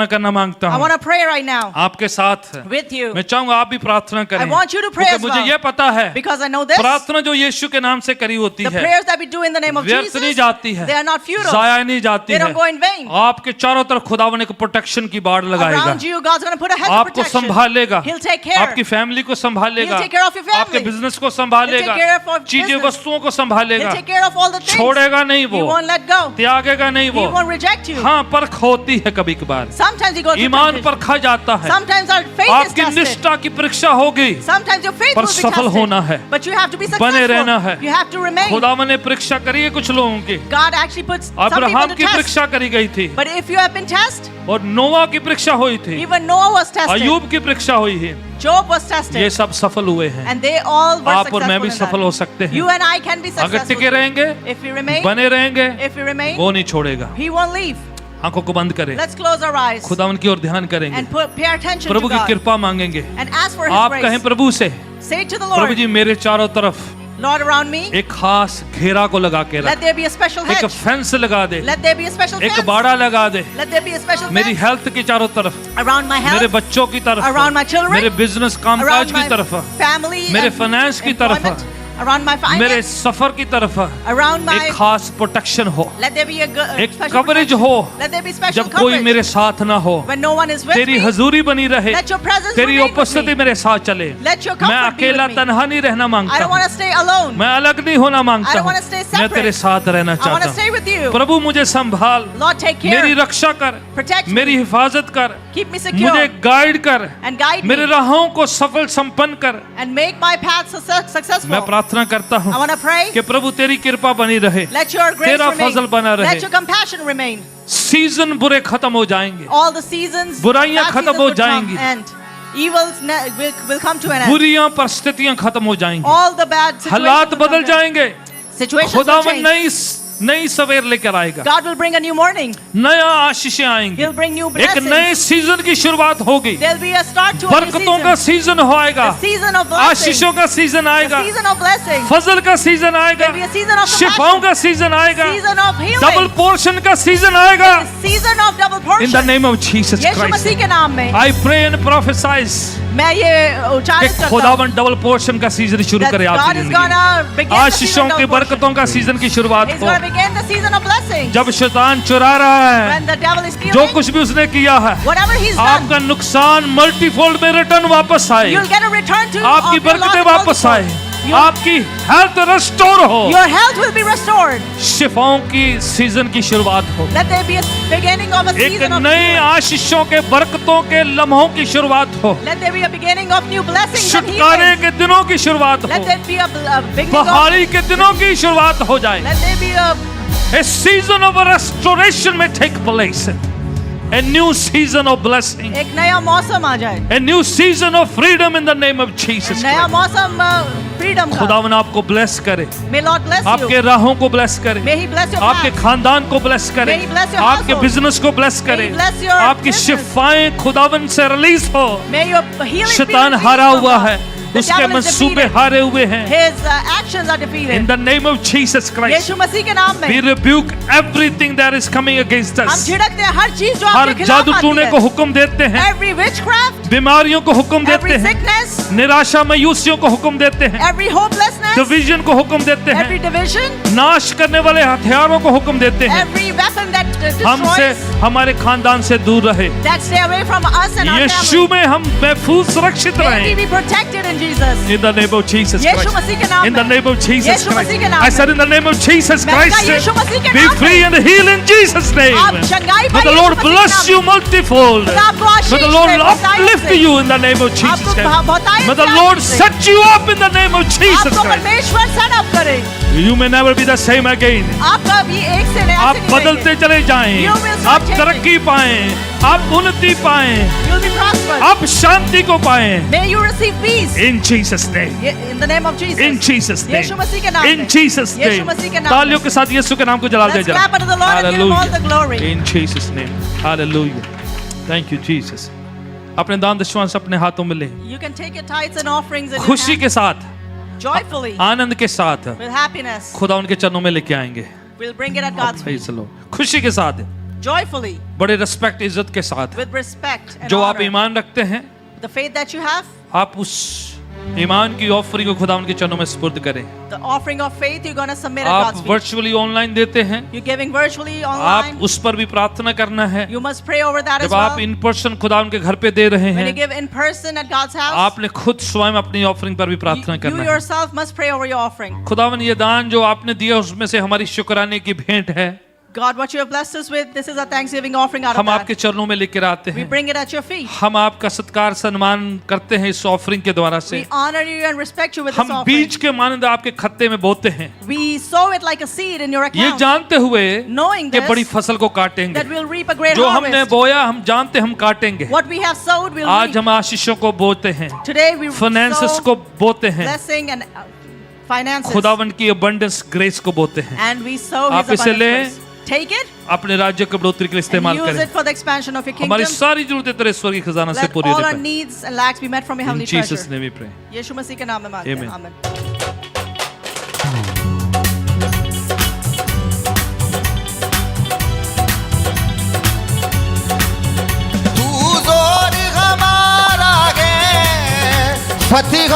करना मांगता I हूँ want to pray right now आपके साथ। with you. मैं चाहूंगा आप भी प्रार्थना करें, I want you to pray क्योंकि as मुझे well. ये पता है Because I know this. प्रार्थना जो यीशु के नाम से करी होती The है prayers that we do in the name of व्यर्थ Jesus, नहीं जाती है, they are not futile. जाया नहीं जाती They है। don't go in vain. आपके चारों तरफ खुदावन एक प्रोटेक्शन की बाड़ लगाएगा, Around you, God's going to put a hedge of आपको protection. संभालेगा, He'll take care. आपकी फैमिली को संभालेगा, He'll take care of your family. आपके बिजनेस को He'll संभालेगा, take care of our चीजें business. वस्तुओं को संभालेगा, He'll take care of all the things. छोड़ेगा नहीं He वो, won't let go. त्यागेगा नहीं He वो। won't reject you. हाँ, परख होती है कभी कभार, Sometimes he goes through Iman temptation. परखा जाता है, Sometimes our faith is आपकी tested. निष्ठा की परीक्षा होगी, Sometimes your faith पर will be सफल होना है, tested. But you have to be बने रहना है। successful. You have to remain. खुदावन ने परीक्षा करी है कुछ लोगों की, God actually puts some people Abraham to की test. परीक्षा करी गई थी But if you have been tested, और नोवा की परीक्षा हुई थी, even Noah was tested. अय्यूब की परीक्षा हुई है, Job was ये tested. सब सफल हुए हैं। And they all were आप और मैं भी successful सफल in हो that. सकते हैं You and I can be अगर टिके successful. रहेंगे, If we remain, बने रहेंगे, if we remain, वो नहीं छोड़ेगा। He won't leave. आंखों को बंद करें, Let's close our eyes खुदावन की ओर ध्यान करेंगे, and pay attention to प्रभु की God कृपा मांगेंगे। and ask for His आप कहें grace. प्रभु से, Say to the Prabhu Lord, जी मेरे चारों तरफ Lord, around me, एक खास घेरा को लगा के let रख, there be a special एक hedge. फेंस लगा दे, Let there be a special एक fence. बाड़ा लगा दे, Let there be a special मेरी fence हेल्थ की चारों तरफ, around my मेरे health, बच्चों की तरफ, around my children, मेरे बिजनेस कामकाज around की my तरफ, family, मेरे and फाइनेंस की तरफ, employment, around my मेरे finance, सफर की तरफ around my. एक खास प्रोटेक्शन हो, Let there be a एक special कवरेज protection. हो, Let there be special जब कोई coverage मेरे साथ ना हो, when no one is with तेरी me. हजूरी बनी रहे, Let your presence तेरी remain with उपस्थिति me. मेरे साथ चले। Let your मैं comfort be with अकेला me. तन्हा नहीं रहना I मांगता don't want हूँ, to stay alone. मैं अलग नहीं होना I मांगता don't हूँ, want to stay मैं separate. तेरे साथ रहना I want चाहता to stay हूँ। with you. प्रभु मुझे संभाल, Lord, take मेरी care. रक्षा कर, Protect मेरी me. हिफाजत कर, Keep me मुझे secure गाइड कर, and guide मेरे me राहों को सफल संपन्न कर। and make my path successful. मैं प्रार्थना करता I हूँ want to pray. कि प्रभु तेरी कृपा बनी रहे, Let your grace तेरा remain. फजल बना रहे। Let your compassion remain. Season बुरे खत्म हो जाएंगे, All the seasons, बुराइयां bad खत्म seasons हो will come जाएंगी। and evils will come to an end. बुरियां परिस्थितियां खत्म हो जाएंगी, All the bad हालात situations will बदल come to an end. जाएंगे, Situations will खुदावन change. नई सवेर लेकर आएगा, God will bring a new morning. नया आशीषें आएंगी, He'll bring new एक blessings. नए सीजन की शुरुआत होगी, There'll be a start to a new बरकतों का season. सीजन आएगा, A season of blessing. आशीषों का सीजन A आएगा, season of blessing. फजल का सीजन आएगा, There'll be a season of शिफाओं compassion. का सीजन आएगा, Season of healing. Double portion का सीजन आएगा। A season of double इन portion. The name of Jesus यीशु क्राइस्ट मसीह के नाम में आई प्रे एंड प्रोफेसाइज मैं ये कि उच्चारित करता हूँ खुदावन डबल पोर्शन का सीजन शुरू that करे God आपकी is जिंदगी gonna में, begin the season आशीषों of की double portion. बरकतों का सीजन की शुरुआत He's हो। gonna begin the season of blessing. जब शैतान चुरा रहा है, When the devil is जो stealing, कुछ भी उसने किया है, whatever he's done, आपका नुकसान मल्टीफोल्ड में रिटर्न वापस आए, you'll get a return to आपकी of your बरकतें lost वापस आए, multiple. आपकी हेल्थ रेस्टोर हो, Your health will be restored. शिफाओं की सीजन की शुरुआत हो, Let there be a beginning of a एक season of नए healing. आशीषों के बरकतों के लम्हों की शुरुआत हो, Let there be a beginning of new blessings and छुटकारे healing. के दिनों की शुरुआत Let हो, there be a beginning of. बहाली के दिनों की शुरुआत हो जाए। Let there be a A season of restoration may take place. A new season of blessing. एक नया मौसम आ जाए. A new season of freedom in the name of Jesus नया Christ. मौसम फ्रीडम का. खुदावन आपको ब्लेस करे, May Lord bless आपके you. राहों को ब्लेस करे, May He bless your आपके path. खानदान को ब्लेस करे, May He bless your आपके household. बिजनेस को ब्लेस करे, May He bless your आपकी business. शिफाएं खुदावन से रिलीज हो। May your healing be शैतान released हारा from हुआ God. है, The उसके devil is मंसूबे defeated. हारे हुए हैं। His actions are defeated. In the name of Jesus Christ, यीशु मसीह के नाम we में rebuke everything that is coming against हम us. झिड़कते हैं हर चीज जो हर आपके खिलाफ जादू आती टूने को है. हुक्म देते हैं, Every witchcraft, बीमारियों को हुक्म देते every हैं, sickness, निराशा मायूसियों को हुक्म देते हैं, every hopelessness, डिवीजन को हुक्म देते every हैं, division, नाश करने वाले हथियारों को हुक्म देते हैं। every weapon that हमसे destroys, हमारे खानदान से दूर रहे, that stay away from us and our Yeshu family. में हम महफूज सुरक्षित May we रहें। be protected in Jesus. In the name of Jesus Yeshu Christ. मसीह के नाम In the में. name of Jesus Yeshu Christ. मसीह के नाम I में. said in the name of Jesus मैंने कहा Christ. यीशु मसीह के Be नाम free में. and heal in Jesus' name. आप चंगाई May पाइए the यीशु Lord मसीह के bless नाम you में. multifold. खुदा आपको आशीष May the Lord दे, बहुतायत uplift से. you in the name of Jesus आपको Christ. बहुतायत May से the Lord Ashish they. set you up in the name of Jesus आपको Christ. परमेश्वर सेट अप करे. You may never be the same again. आप कभी एक से नया आप से नहीं बदलते रहेंगे. चले जाएं, You will start आप changing. तरक्की पाएं, आप उन्नति पाएं, You'll be prosperous. आप शांति को पाएं। May you receive peace. In Jesus' name. In the name of Jesus. In Jesus' name. यीशु मसीह के नाम In में. Jesus' यीशु name. मसीह के नाम तालियों में. के साथ यीशु के नाम को जलाल दे Let's जरा। clap unto the Lord and give him all the glory. In Jesus' name. Hallelujah. Thank you Jesus. अपने दान दशवांश अपने हाथों में ले, You can take your tithes and offerings in your खुशी hand. के साथ, Joyfully, आनंद के साथ with happiness. खुदा उनके चरणों में लेके आएंगे। We'll bring it at God's feet. Praise the Lord. खुशी के साथ joyfully, बड़े रिस्पेक्ट इज्जत के साथ with respect and जो आप honor. ईमान रखते हैं, The faith that you have, आप उस ईमान की ऑफरिंग को खुदा उनके चरणों में सुपुर्द करें। the offering of faith, you're going to submit at आप God's feet. वर्चुअली ऑनलाइन देते हैं, You're giving virtually आप online. उस पर भी प्रार्थना करना है। You must pray over that as जब आप well. इन पर्सन खुदा उनके घर पे दे रहे When you हैं, give in person at God's house, आपने खुद स्वयं अपनी ऑफरिंग पर भी प्रार्थना you करना है। yourself must pray over your offering. खुदावन ये दान जो आपने दिया उसमें से हमारी शुक्राने की भेंट है, God, what you have blessed us with, this is a thanksgiving offering out of हम आपके that. चरणों में लेकर आते We हैं। bring it at your feet. हम आपका सत्कार सम्मान करते हैं इस ऑफरिंग के द्वारा से। We honor you and respect you with this हम offering. बीज के मानंद आपके खत्ते में बोते हैं, We sow it like a seed in your ये account, जानते हुए knowing कि this, बड़ी फसल को काटेंगे। that we'll reap a great जो हमने harvest. बोया हम जानते हम काटेंगे। What we have sowed, we'll आज reap. हम आशीषों को बोते हैं, Today we फाइनेंसेस sow को बोते हैं, blessing and finances, खुदावन की अबंडेंस ग्रेस को बोते हैं। and we sow आप His इसे abundant लें, grace. Take it अपने राज्य की बढ़ोतरी के लिए and इस्तेमाल use करें। it for the expansion of your हमारी kingdom. सारी जरूरतें तेरे स्वर्गीय खजाना से Let पूरी all our हो needs and lacks be met from your जाए। heavenly In Jesus' treasure. name we pray. यीशु मसीह के नाम में मांगते हैं. Amen. Amen. तू जोर हमारा है, फतिह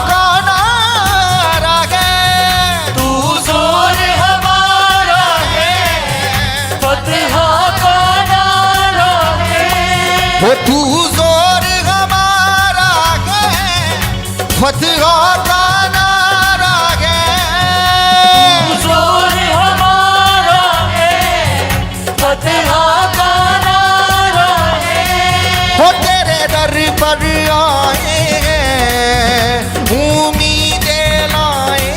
का नारा है। तू जोर हमारा है, फतिह का नारा है। वो तू जोर हमारा है, फतिह का नारा है। तू जोर हमारा है, फतिह का नारा है। हो तेरे दर पर आए हैं, उम्मीदें लाए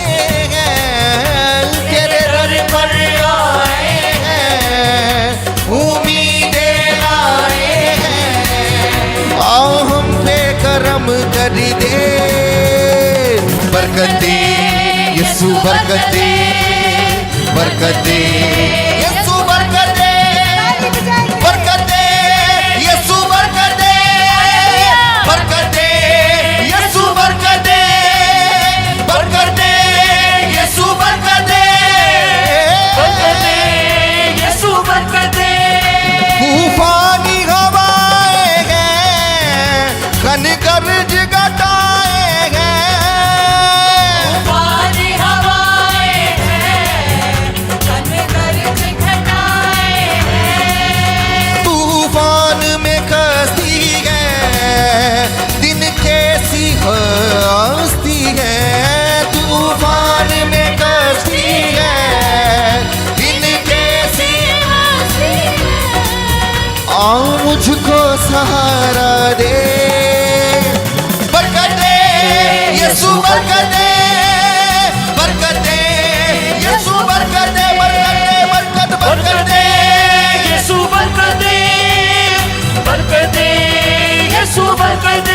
हैं। तेरे दर पर आए हैं, उम्मीदें लाए हैं। आओ हम पे करम कर दे, बरकत दे यीशु, बरकत दे, बरकत दे यीशु, बरकत दे, बरकत दे यीशु, बरकत दे, बरकत दे यीशु, बरकत दे, बरकत दे यीशु, बरकत दे, बरकत दे यीशु, बरकत दे। तूफानी हवाएं हैं, घन गर्ज घटाए हैं। तूफानी हवाएं हैं, घन गर्ज घटाए हैं। तूफान में कश्ती है, दिन कैसी हस्ती है। तूफान में कश्ती है, दिन कैसी हस्ती है। आओ मुझको सहारा दे, बरकत दे यीशु, बरकत दे, बरकत दे यीशु, बरकत दे, बरकत दे, बरकत, बरकत दे यीशु, बरकत दे, बरकत दे यीशु, बरकत दे।